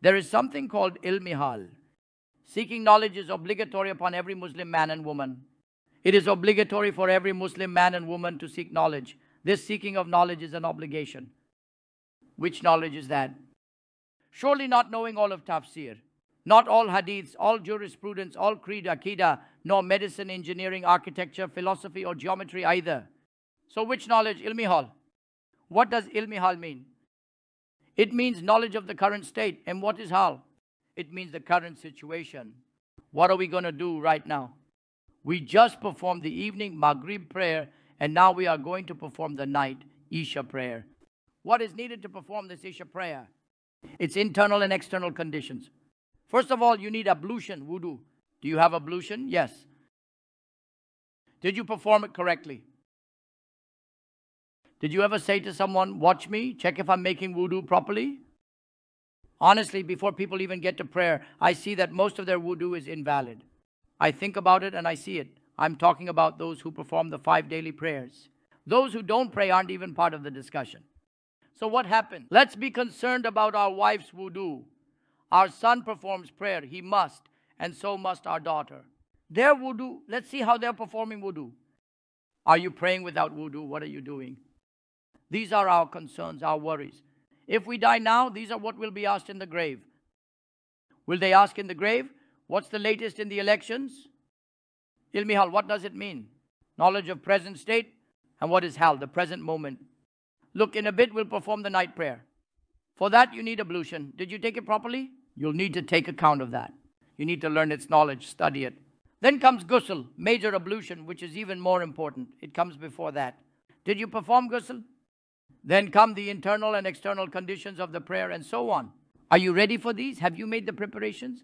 There is something called ilmihal. Seeking knowledge is obligatory upon every Muslim man and woman. It is obligatory for every Muslim man and woman to seek knowledge. This seeking of knowledge is an obligation. Which knowledge is that? Surely not knowing all of tafsir, not all hadiths, all jurisprudence, all creed, akida, nor medicine, engineering, architecture, philosophy, or geometry either. So which knowledge? Ilmihal. What does ilmihal mean? It means knowledge of the current state. And what is hal? It means the current situation. What are we going to do right now? We just performed the evening Maghrib prayer, and now we are going to perform the night Isha prayer. What is needed to perform this Isha prayer? It's internal and external conditions. First of all, you need ablution, wudu. Do you have ablution? Yes. Did you perform it correctly? Did you ever say to someone, watch me, check if I'm making wudu properly? Honestly, before people even get to prayer, I see that most of their wudu is invalid. I think about it and I see it. I'm talking about those who perform the 5 daily prayers. Those who don't pray aren't even part of the discussion. So what happened? Let's be concerned about our wife's wudu. Our son performs prayer. He must. And so must our daughter. Their wudu, let's see how they're performing wudu. Are you praying without wudu? What are you doing? These are our concerns, our worries. If we die now, these are what will be asked in the grave. Will they ask in the grave, what's the latest in the elections? Ilmihal, what does it mean? Knowledge of present state. And what is hal, the present moment? Look, in a bit we'll perform the night prayer. For that you need ablution. Did you take it properly? You'll need to take account of that. You need to learn its knowledge, study it. Then comes ghusl, major ablution, which is even more important. It comes before that. Did you perform ghusl? Then come the internal and external conditions of the prayer and so on. Are you ready for these? Have you made the preparations?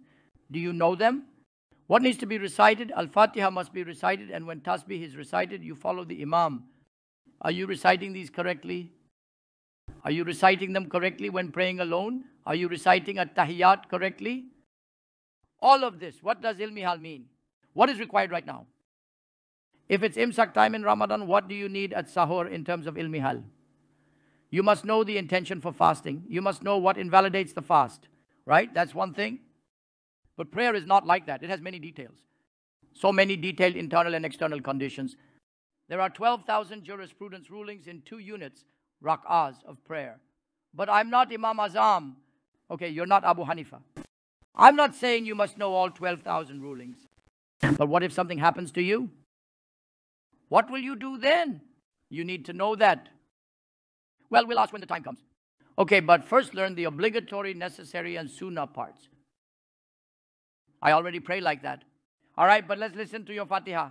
Do you know them? What needs to be recited? Al-Fatiha must be recited, and when tasbih is recited, you follow the imam. Are you reciting these correctly? Are you reciting them correctly when praying alone? Are you reciting at-tahiyyat correctly? All of this, what does ilmihal mean? What is required right now? If it's imsak time in Ramadan, what do you need at sahur in terms of ilmihal? You must know the intention for fasting. You must know what invalidates the fast, right? That's one thing. But prayer is not like that. It has many details. So many detailed internal and external conditions. There are 12,000 jurisprudence rulings in 2 units, rak'ahs of prayer. But I'm not Imam Azam. Okay, you're not Abu Hanifa. I'm not saying you must know all 12,000 rulings. But what if something happens to you? What will you do then? You need to know that. Well, we'll ask when the time comes. Okay, but first learn the obligatory, necessary, and sunnah parts. I already pray like that. All right, but let's listen to your Fatiha.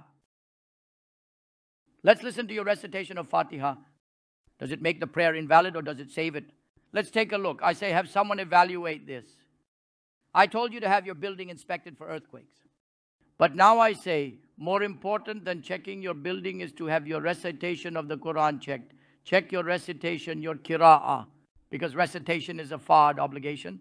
Let's listen to your recitation of Fatiha. Does it make the prayer invalid or does it save it? Let's take a look. I say, have someone evaluate this. I told you to have your building inspected for earthquakes. But now I say, more important than checking your building is to have your recitation of the Quran checked. Check your recitation, your qira'ah, because recitation is a fard obligation.